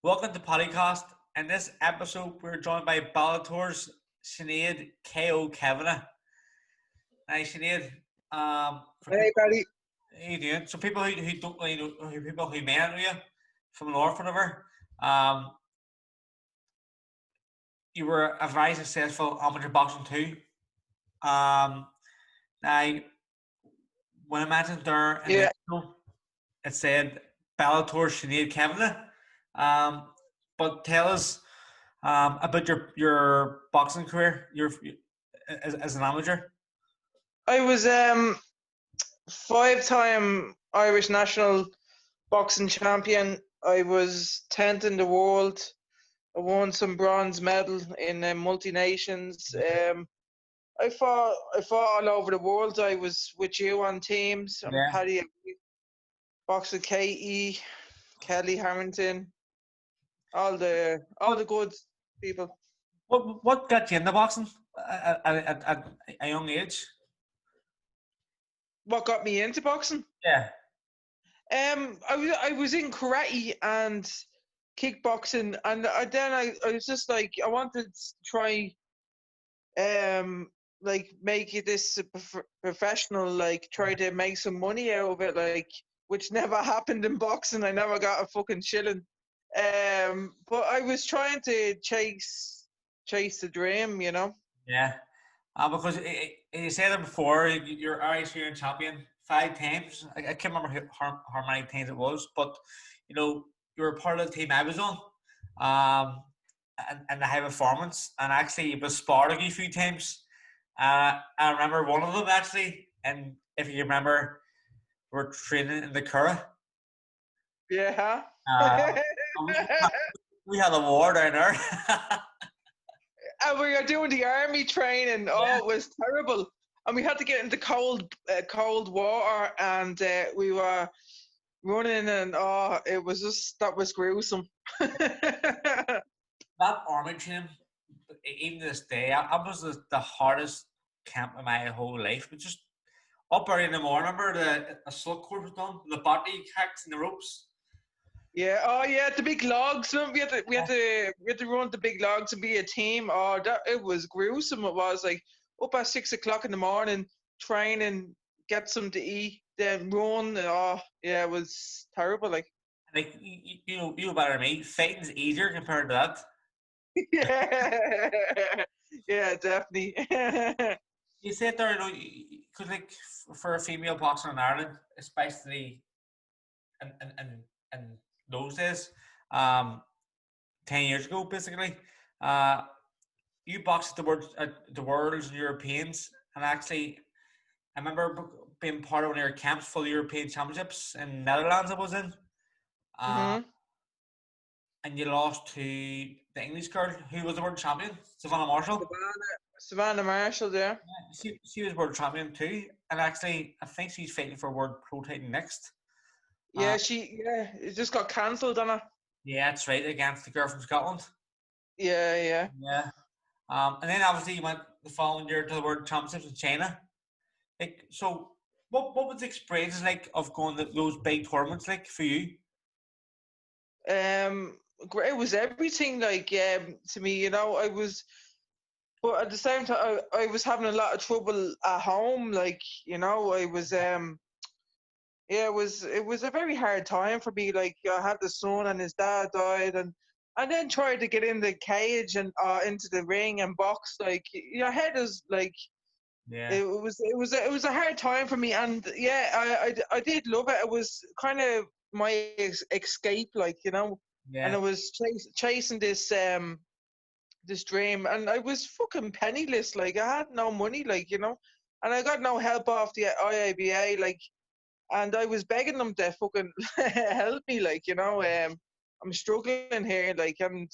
Welcome to PaddyCast. In this episode, we're joined by Bellator's Sinead Kavanagh. Hi, Sinead. For Hey, people, buddy. how you doing? So people who don't really know, people who may not know you from the north, whatever. Um, you were a very successful amateur boxing too. Now, when I mentioned there in the Yeah, intro, it said Bellator Sinead Kavanagh. But tell us about your boxing career, as an amateur. I was five-time Irish national boxing champion. I was 10th in the world. I won some bronze medal in multi-nations. I fought all over the world. I was with you on teams. I'm Yeah. Paddy, boxer K.E., Kelly Harrington, all the good people. What got you into boxing at a young age? What got me into boxing? Yeah. I was in karate and kickboxing, and I was just like, I wanted to try like make it this professional, like try to make some money out of it, like, which never happened in boxing. I never got a fucking shilling. But I was trying to chase the dream, you know. Yeah. Because you said it before, you're Irish European champion 5 times. I can't remember how many times it was, but you were part of the team I was on, and the high performance, and actually it was sparring a few times. I remember one of them actually, and if you remember, we're training in the Curragh. Yeah. Uh, we had a war down there. And we were doing the army training. Oh, Yeah. it was terrible. And we had to get into cold water, and we were running, and that was gruesome. That army training, even to this day, that was the hardest camp of my whole life. But just up early in the morning, remember the slug course was done, the body kicks and the ropes. Yeah. Oh, yeah. The big logs. Remember, we had to run the big logs and be a team. Oh, it was gruesome. It was like up at 6 o'clock in the morning, training, get something to eat, then run. Oh, yeah, it was terrible. Like, Like you know better than me. Fighting's easier compared to that. yeah, yeah, definitely. You said there, because like for a female boxer in Ireland, especially in those days, um, 10 years ago, basically, uh, you boxed the world's and Europeans, and actually, I remember being part of one of your camps for the European Championships in Netherlands. I was in, uh, hmm and you lost to the English girl who was the world champion, Savannah Marshall. Savannah Marshall, yeah. She was world champion too, and actually, I think she's fighting for world pro title next. Uh, It just got cancelled on her. yeah, that's right, against the girl from Scotland. Yeah, yeah. Yeah. And then obviously you went the following year to the World Championships in China. Like, so what was the experience like of going to those big tournaments like for you? It was everything, like, to me, you know. But at the same time, I was having a lot of trouble at home, like, you know. I was yeah, it was a very hard time for me. Like, I had the son and his dad died, and then tried to get in the cage and into the ring and box. Like, your head is like, Yeah. it was a hard time for me. And yeah, I did love it. It was kind of my escape, like, you know. And I Yeah. was chasing this dream, and I was fucking penniless. Like, I had no money, like, you know, and I got no help off the IABA, like, and I was begging them to fucking help me, like, you know. I'm struggling here, like, and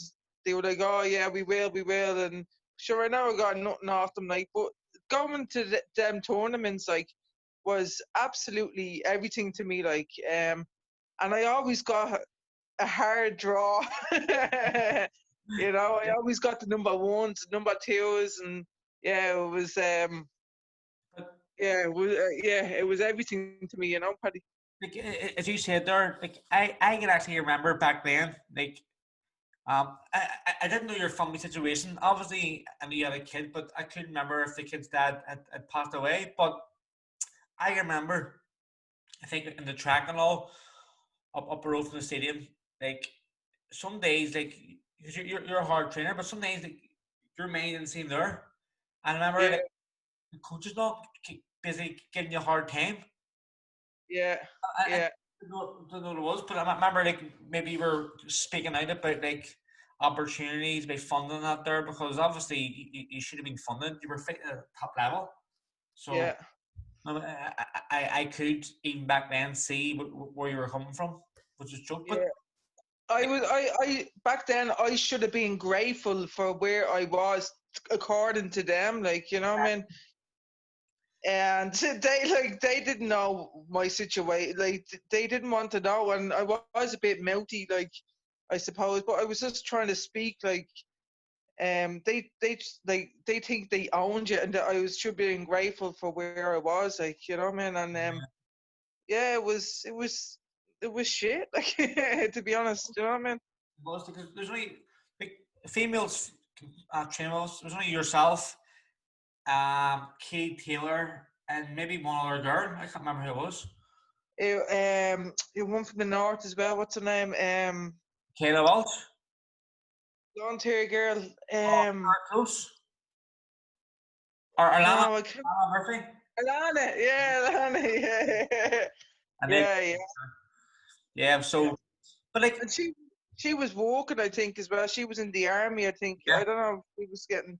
they were like, oh yeah, we will, and sure, I never got nothing off them, like, but going to them tournaments, like, was absolutely everything to me, like, and I always got a hard draw. You know, I always got the number ones, number twos, and yeah, it was But it was everything to me, you know, Paddy. like as you said there, like I can actually remember back then, like I didn't know your family situation. Obviously, I knew you had a kid, but I couldn't remember if the kid's dad had passed away. But I remember, I think in the track and all, up the road from the stadium, like some days, like 'cause you're a hard trainer, but some days like your mind didn't seem there. I remember Yeah, like the coaches not busy giving you a hard time. yeah, I yeah, don't know what it was, but I remember like maybe you were speaking out about like opportunities by funding that there because obviously you should have been funded. You were fighting at the top level, yeah. so I could even back then see where you were coming from, which is joke. But Yeah. I back then I should have been grateful for where I was according to them, like, you know what I mean? And they didn't know my situation, like they didn't want to know, and I was a bit mouthy, like, I suppose, but I was just trying to speak, like, they think they owned you, and that I was should be grateful for where I was, like, you know what I mean? And yeah, it was shit, like, to be honest, you know what I mean? most because there's only like females trainers. There's only yourself, Kate Taylor, and maybe one other girl. I can't remember who it was. One from the north as well. What's her name? Kayla Welch. Blonde hair girl. Oh, close. Or Alana, No, I can't. Alana Murphy. Alana, yeah, Alana, yeah, And then yeah, yeah, yeah, yeah. so but like And she was walking, I think, as well. She was in the army, I think. yeah, I don't know if she was getting.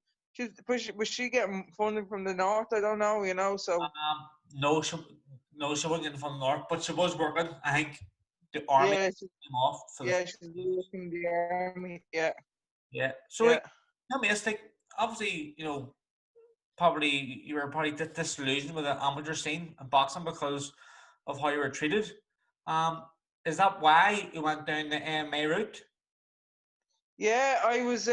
Was she getting funding from the north? I don't know, you know. So no, she wasn't getting from the north, but she was working. I think the army yeah, came off for the yeah, she's working in the army. Yeah, yeah. So yeah. like, tell me, it's like obviously probably you were probably disillusioned with the amateur scene and boxing because of how you were treated. Um, is that why you went down the MMA route? Yeah, I was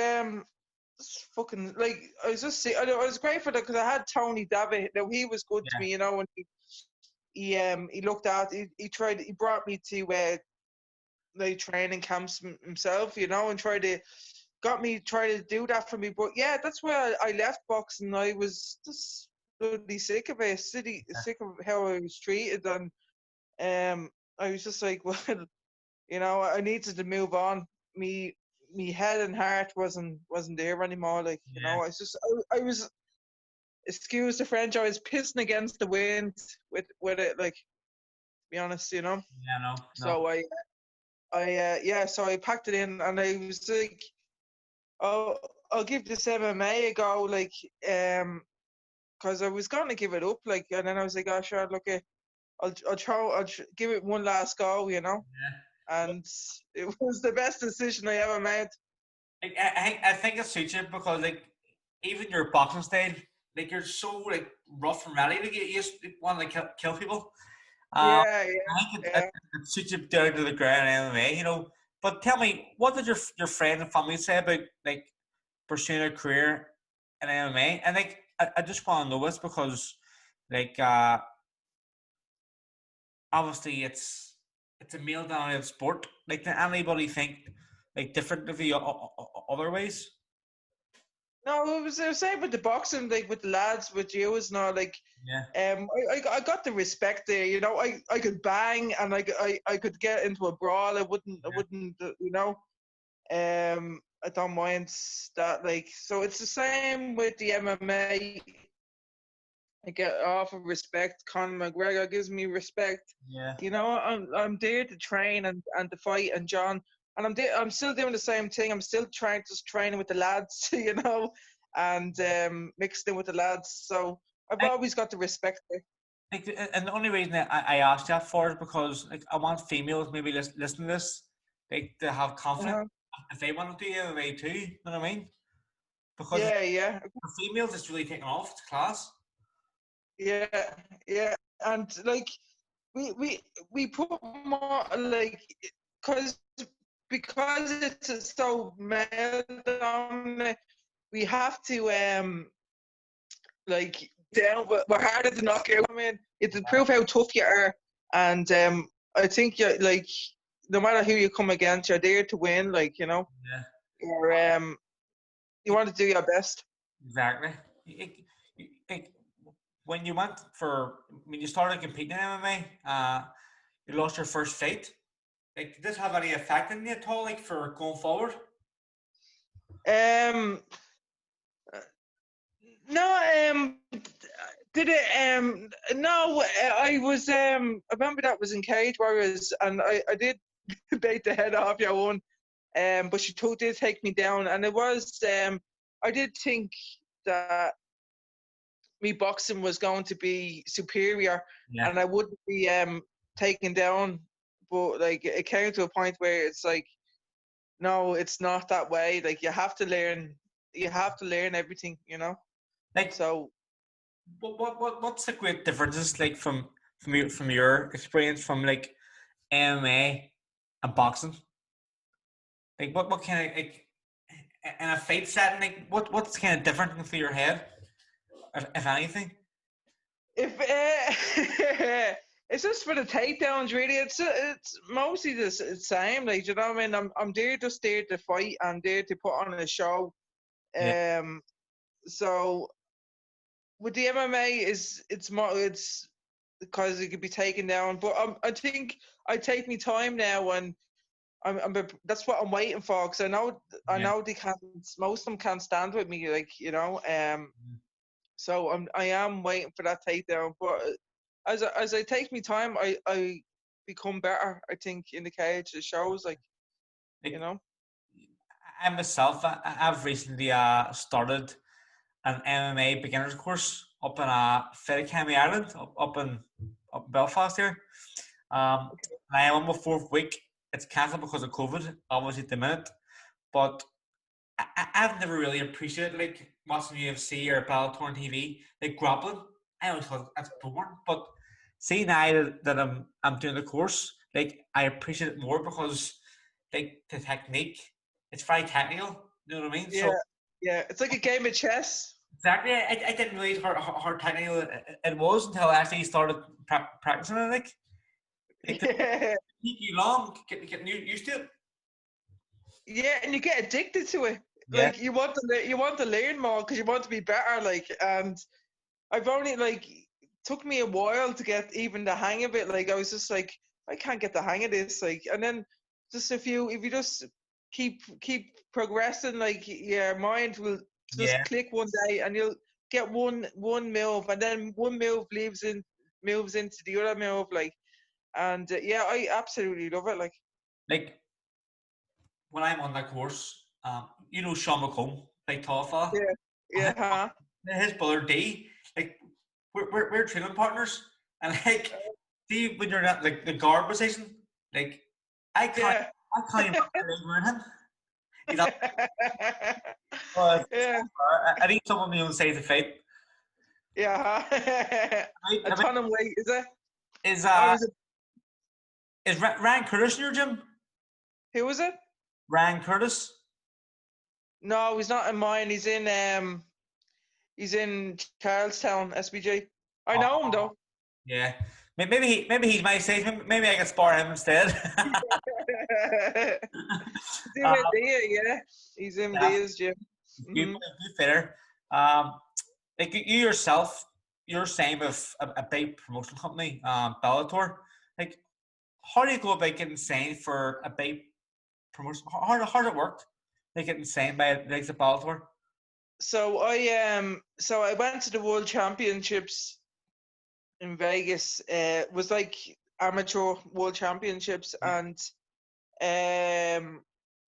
fucking like I was just I was grateful because I had Tony Davitt. Now he was good to Yeah, me, you know, and he looked out. He brought me to like training camps himself, you know, and try to do that for me. But yeah, that's why I left boxing. I was just bloody sick of it, sick of how I was treated, and I was just like, well, you know, I needed to move on. Me head and heart wasn't there anymore. Like, you yeah, know, I was, excuse the French, I was pissing against the wind with it. Like, to be honest, you know. yeah, no, So yeah, so I packed it in, and I was like, oh, I'll give this MMA a go, like, because I was gonna give it up, like, and then I was like, oh sure, look, give it one last go, you know. yeah. And it was the best decision I ever made. I think it suits you because like even your boxing style, like you're so like rough and ready. Like you just want to like, kill people. Yeah, I think yeah. it suits you down to the ground in MMA, But tell me, what did your friend and family say about like pursuing a career in MMA? And like I just want to know this because like obviously it's a male dominated sport. Like did anybody think like different of you other ways? No, it was the same with the boxing, like with the lads, with you, and all. Like, Yeah. I got the respect there. You know, I could bang, and I could get into a brawl. I wouldn't, you know. I don't mind that. Like, so it's the same with the MMA. I get off of respect. Conor McGregor gives me respect. Yeah. You know, I'm there to train and to fight. And John, and I'm still doing the same thing. I'm still training with the lads, you know, and mixed in with the lads. So I've I, always got the respect there. like, and the only reason I asked that for is because like I want females maybe listen to this, like to have confidence Uh-huh. if they want to do MMA too. You know what I mean? Because Yeah, yeah, for females, it's really taking off. It's class. yeah, yeah. And like we we we put more like because it's so male dominant, we have to like down. We're harder to knock out. I mean, it's to prove how tough you are, and I think you like no matter who you come against, you're there to win. Like, you know. Yeah. you want to do your best. Exactly. Like, when you started competing in MMA, you lost your first fight. Like, did this have any effect on you at all, like, for going forward? Um, no, did it? No, I was. I remember that was in Cage Warriors, and I did bait the head off your one. But she did take me down, and it was. I did think that me boxing was going to be superior, Yeah. and I wouldn't be taken down. But like, it came to a point where it's like, no, it's not that way. Like, you have to learn. You have to learn everything, you know. Like, So what's the great differences, like, from your experience from, like, MMA and boxing? Like, what kind of, like, in a fight setting, like, what's kind of different for your head, if anything? if it's just for the takedowns, really. It's mostly the same. Like, you know what I mean? I'm there just there to fight. I'm there to put on a show. Yeah. So with the MMA, it's more it's because it could be taken down. But I think I take me time now, and that's what I'm waiting for, because I Yeah. know they can't. Most of them can't stand with me, like, you know. So I am waiting for that takedown. But as I take me time, I become better. I think in the cage, it shows, like, you Like, know. I myself, I've recently started an MMA beginners course up in Ferrycammy, Ireland, up Belfast here. I am on my fourth week. It's cancelled because of COVID, obviously at the minute. But I've never really appreciated, like, watching UFC or Bellator on TV, like grappling. I always thought that's boring. But see now that I'm doing the course, like, I appreciate it more because, like, the technique, it's very technical. You know what I mean? Yeah, So yeah. It's like a game of chess. exactly, I didn't realize how technical it was until I actually started practicing it. Like to Yeah, take you long getting used to it. yeah, and you get addicted to it. Yeah, Like, you want to learn more because you want to be better. Like, and I've only, like, took me a while to get even the hang of it. Like, I was just like, I can't get the hang of this. Like, and then just if you just keep progressing, like, your mind will just yeah. click one day, and you'll get one move, and then one move moves into the other move. Like, and yeah, I absolutely love it. Like, Like, when I'm on that course, Sean McComb, like tall fella, yeah, and yeah, huh? his brother D, like, we're training partners, and, like, see when you're at, like, the guard position, like, I can't Yeah. I can't even around him. You know, uh, Yeah, I need someone on the own side to fight. yeah. A I mean, ton of weight, is it? is I uh was. is Ryan Curtis in your gym? Who was it? Ryan Curtis. No, he's not in mine. He's in Charlestown, SBG. I know him Oh, though. yeah. Maybe he's my size. Maybe I can spar him instead. He's in uh, Dia, yeah. He's in yeah, Dia's gym. good, Hmm. good fitter. Um, like, you yourself, you're saying with a big promotional company, Bellator. Like, how do you go about getting signed for a big promotion? How does it work? Like, getting signed by like the Bellator. So I went to the World Championships in Vegas. It was like amateur World Championships, Yeah. and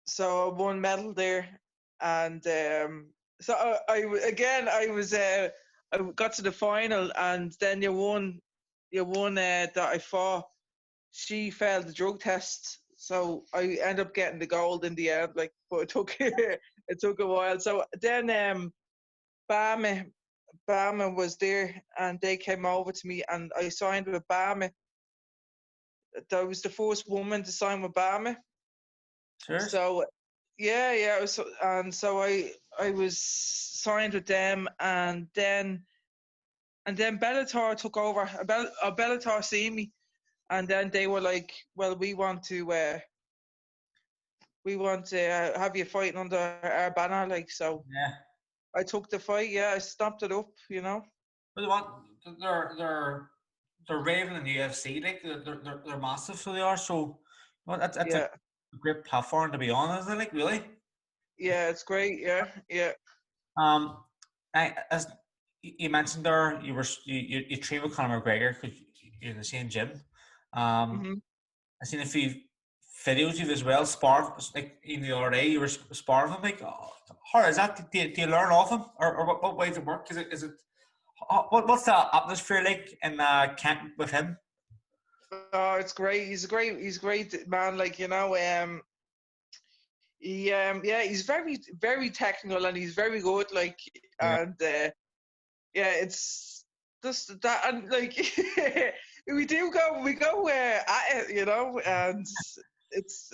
so I won medal there, and so again I was I got to the final, and then you won that I fought. She failed the drug test, so I ended up getting the gold in the end. Like, but it took it took a while. So then Bama Bama was there, and they came over to me, and I signed with Bama. That was the first woman to sign with Bama. Sure. So yeah, it was, and so I was signed with them, and then Bellator took over. Bellator see me, and then they were like, "Well, we want to we want to have you fighting under our banner, like, so Yeah. I took the fight. Yeah, I stomped it up. But they want they're raving in the UFC, like they're massive, so they are. So well, that's a Yeah, great platform to be on, isn't it? Like really. yeah, it's great. Yeah, yeah. Um, as you mentioned there, you train with Conor McGregor because you're in the same gym. Um, Hmm. I seen a few videos of you as well. Spar like in the other day, you were sparring him. Like, how is that? Do you learn off him, or what way does it work? Is it what's the atmosphere like in camp with him? Oh, it's great. He's a great man. Like, yeah, he's very, very technical and he's very good. Like, Yeah, and yeah, it's just that, and like, we go at it, and it's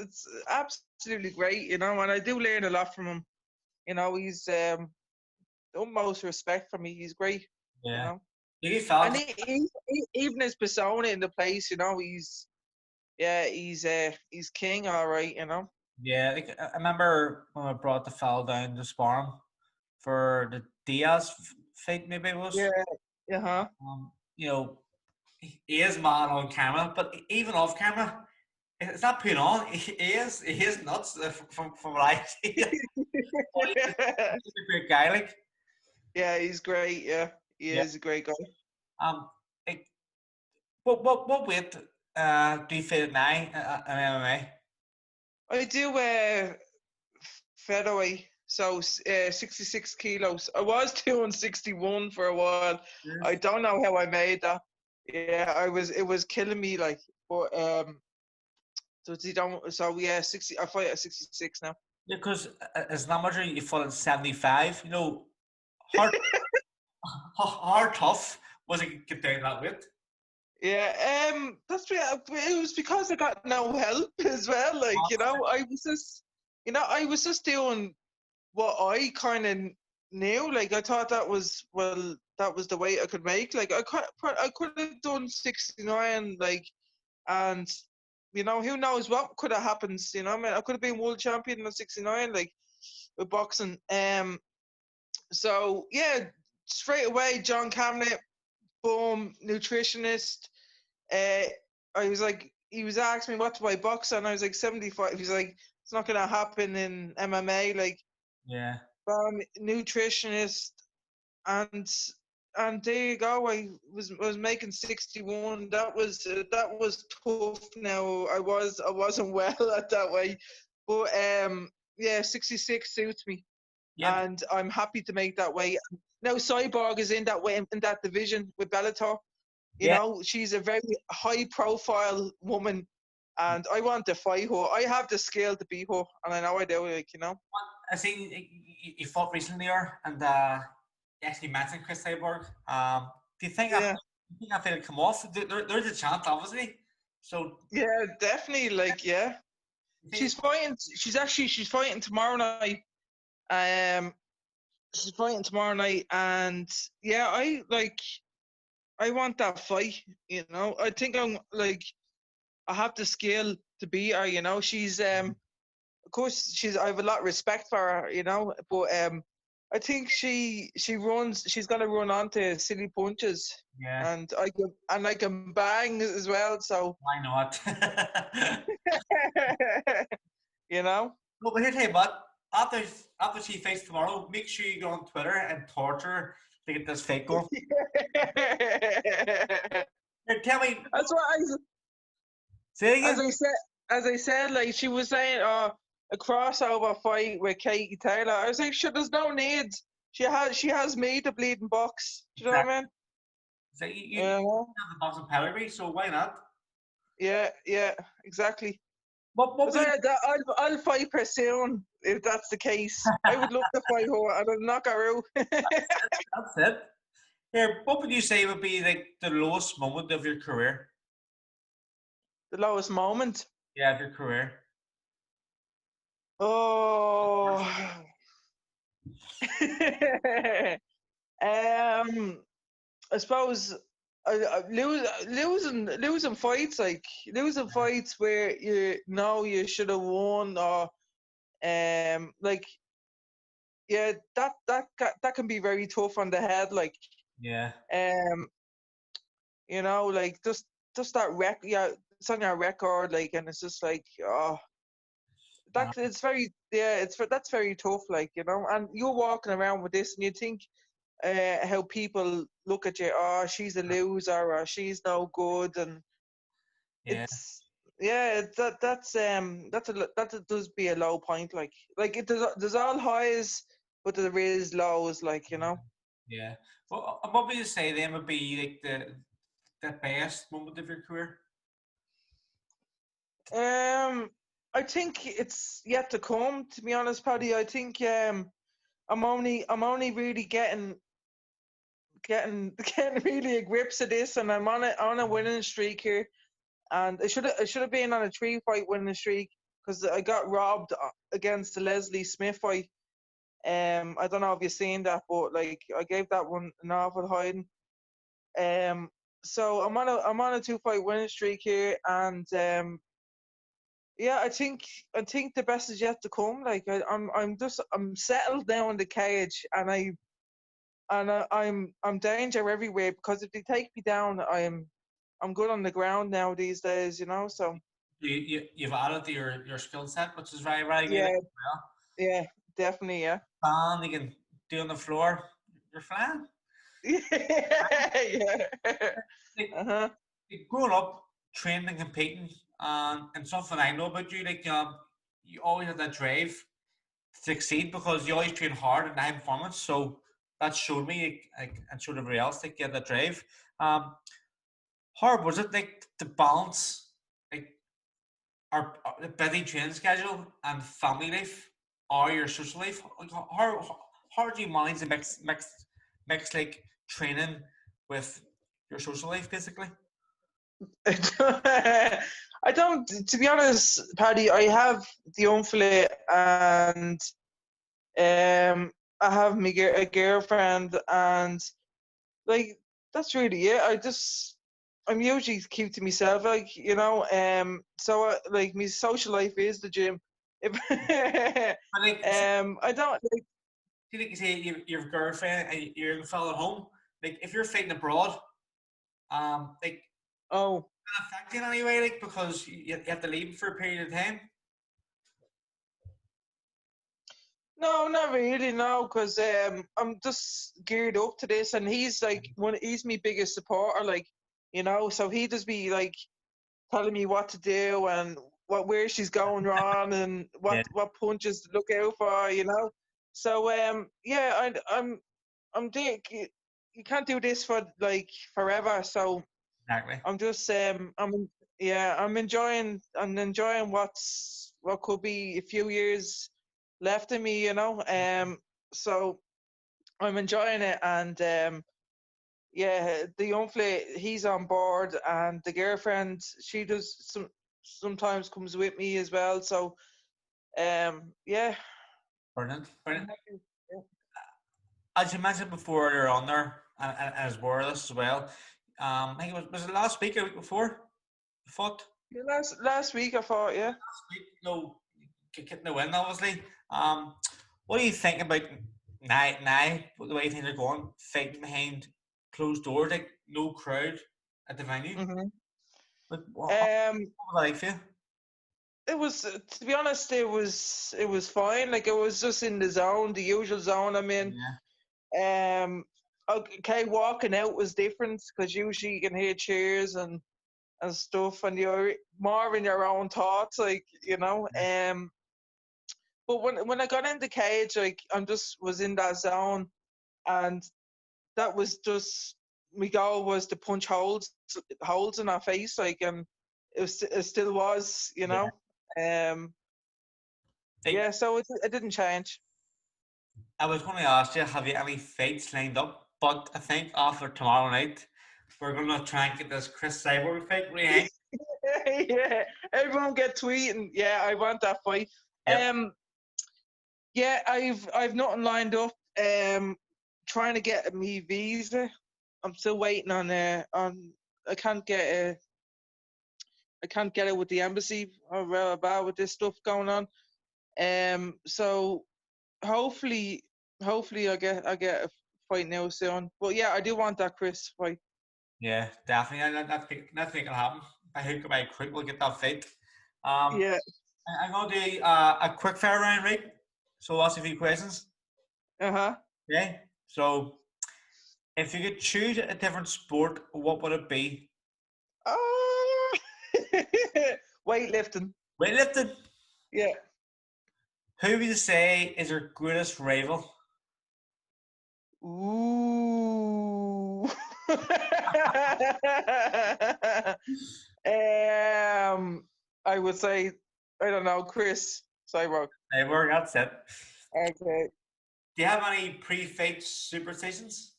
absolutely great, and I do learn a lot from him. He's utmost respect for me. He's great, you yeah. know, You and felt even his persona in the place, he's king, all right. yeah. Like, I remember when I brought the foul down to sparring for the Diaz fight, maybe it was. Yeah, uh-huh. You know, he is mad on camera, but even off camera, it's not putting on. He is nuts from what I see. He's a great guy, like Yeah, he's great. Yeah, he yeah. is a great guy. Like what weight do you fit now in MMA? I do featherweight, so 66 kilos. I was doing 61 for a while. I Yes. don't know how I made that. Yeah, it was killing me, like, but so yeah, 60. I fight at 66 now. Because as an amateur, you fall at 75. Hard, hard tough was it get down that weight? Yeah, it was because I got no help as well. Like, I was just doing what I kind of knew. Like, I thought that was the way I could make. Like, I could have done 69, like, and who knows what could have happened. I mean, I could have been world champion at 69, like, with boxing. So yeah, straight away, John Kavanagh, boom, nutritionist. Uh, I was like, he was asking me what do I box, and I was like 75. He's like, it's not gonna happen in MMA. Like, Yeah. nutritionist, and there you go. I was making 61. That was tough. Now I wasn't well at that way, but yeah, 66 suits me, Yep. and I'm happy to make that way. Now Cyborg is in that way in that division with Bellator. Yeah. She's a very high profile woman, and I want to fight her. I have the skill to beat her, and I know I do. I seen you fought recently, and you actually mentioned Cris Cyborg. Do you think Yeah, it'll come off? There's a chance, obviously. So, yeah, definitely. Like, yeah, you she's think, fighting. She's fighting tomorrow night. Um, she's fighting tomorrow night, and yeah, I want that fight. I think I'm like I have the skill to beat her. She's of course I have a lot of respect for her. But I think she's gonna run onto silly punches, yeah, and I can bang as well. So why not? you know. No, but here, tell you what. After after she fights tomorrow, make sure you go on Twitter and torture her to get this fight going. Here, tell me, That's what say it as again. I said as I said, like, she was saying, a crossover fight with Katie Taylor. I was like, sure, there's no need. She has me the bleeding box. Do you know what Exactly. I mean? So you Yeah, have the boxing pedigree, so why not? yeah, exactly. What But would you? I'll fight her soon if that's the case. I would love to fight her and I'll knock her out. That's it. Here, what would you say would be like the lowest moment of your career? The lowest moment. Yeah, of your career. Oh. I suppose losing fights, like losing fights where you know you should have won, or Like, yeah, that can be very tough on the head. Like, Yeah. um, like just that yeah, it's on your record, like, and it's just like, oh, Uh, it's very, yeah, that's very tough, like, and you're walking around with this, and you think, how people look at you, oh, she's a loser, or she's no good, and yeah. it's, yeah, that does be a low point, like there's all highs, but there is lows, like, Yeah. Well, what would you say then would be like the best moment of your career? um I think it's yet to come, to be honest, Paddy. I think I'm only really getting really a grips of this, and I'm on a winning streak here, and I should have been on a 3-fight winning streak, because I got robbed against the Leslie Smith fight. I don't know if you've seen that, but like, I gave that one an awful hiding. Um, so I'm on a 2-fight winning streak here, and yeah, I think the best is yet to come. Like, I'm settled now in the cage, and I'm danger everywhere, because if they take me down, I'm good on the ground now these days, So You've added to your skill set, which is very, very good as yeah, well. yeah, definitely, yeah. And you can do on the floor. You're fine. Yeah. Like, Uh-huh. growing up, training and competing, and something I know about you, like you always had that drive to succeed because you always train hard and high performance. So that showed me, like, and showed everybody else, like, you had that drive. Um, hard was it like to balance like our busy training schedule and family life or your social life? Like, how do you manage to mix like training with your social life, basically? I don't, to be honest, Paddy. I have the unfit, and I have a girlfriend, and like, that's really it. I'm usually keep to myself, like, so like, my social life is the gym. If And like, I don't like. see, like you say, your girlfriend and you're a fellow at home. Like, if you're fighting abroad, like, Oh, can it affect you in any way? Like, because you have to leave for a period of time. no, not really, no, because I'm just geared up to this, and he's my biggest supporter, like, so he just be like telling me what to do, and where she's going wrong, and Yeah, what punches to look out for. So yeah, I'm doing. You can't do this for like forever, so exactly. I'm just yeah, I'm enjoying what could be a few years left of me, so I'm enjoying it, and yeah, the young fella, he's on board, and the girlfriend, she does sometimes comes with me as well, so yeah. Brilliant, I'm brilliant. happy. Yeah. As you mentioned before, you're on there and as wireless as well. I think was it last week or week before? You fought Yeah, last week I fought, yeah. last week. No, getting the win, obviously. What do you think about now? The way things are going, fighting behind closed doors, like no crowd at the venue. hmm What um was that like for you? it was, to be honest, it was fine, like, it was just in the zone, the usual zone I'm in. Yeah, um okay, walking out was different, because usually you can hear cheers and stuff, and you're more in your own thoughts, like, but when I got in the cage, like, I'm just was in that zone, and that was just, my goal was to punch holes in our face, like, and it still was, yeah. um Like, yeah, so it didn't change. I was going to ask you, have you any fights lined up? But I think after tomorrow night, we're going to try and get this Cris Cyborg fight right. Yeah, everyone get tweeting, yeah, I want that fight. Yep. um yeah, I've nothing lined up. Trying to get me visa. I'm still waiting on. I can't get a. I can't get it with the embassy, or about with this stuff going on. So hopefully I get a fight now soon. But yeah, I do want that Chris fight. Yeah, definitely. That's making it happen. By hook or by crook, we'll get that fight. Um, Yeah. I'm going to do a quick fire round, right? So I'll ask you a few questions. Uh-huh. Okay. So if you could choose a different sport, what would it be? Oh. Weightlifting. Weightlifting. Yeah. Who would you say is your greatest rival? Ooh. I would say, I don't know, Cris Cyborg. Cyborg, that's it. Okay. Do you have any pre-fight superstitions?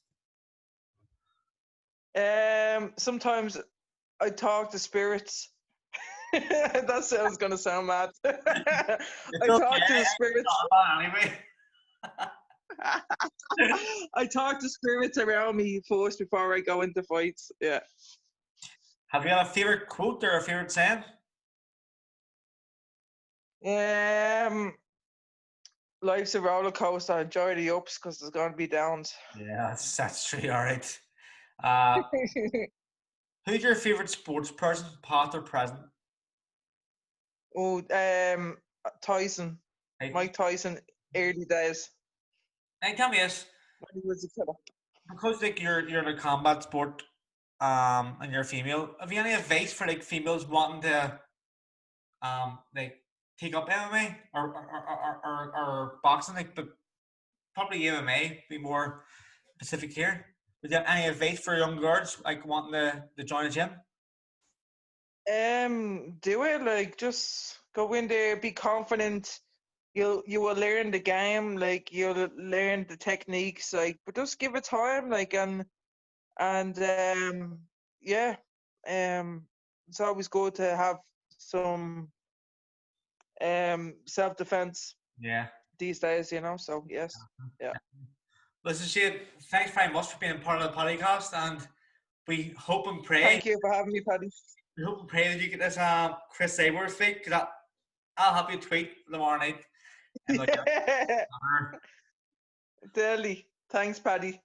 Sometimes I talk to spirits. That sounds gonna sound mad. It's I okay. talk to the I spirits. thought about it anyway. I talk to spirits around me first before I go into fights. Yeah. Have you got a favorite quote or a favorite saying? Life's a roller coaster. Enjoy the ups because there's gonna be downs. Yeah, that's true. All right. Uh, who's your favorite sports person, past or present? Oh, Tyson, Like, Mike Tyson, early days tell me this, when he was a kid. because like you're in a combat sport, and you're female. Have you any advice for like females wanting to like take up MMA or boxing? Like, but probably MMA be more specific here. Would you have any advice for young girls like wanting to join a gym? Do it like just go in there, be confident. You will learn the game, like you'll learn the techniques, like but just give it time, like and yeah, it's always good to have some self defense Yeah. these days, you know. So yes, yeah. Listen, Shane, thanks very much for being part of the podcast, and we hope and pray. Thank you for having me, Paddy. We hope and pray that you get this Cris Cyborg fight, because I'll have you tweet tomorrow night and like Daily. Thanks, Paddy.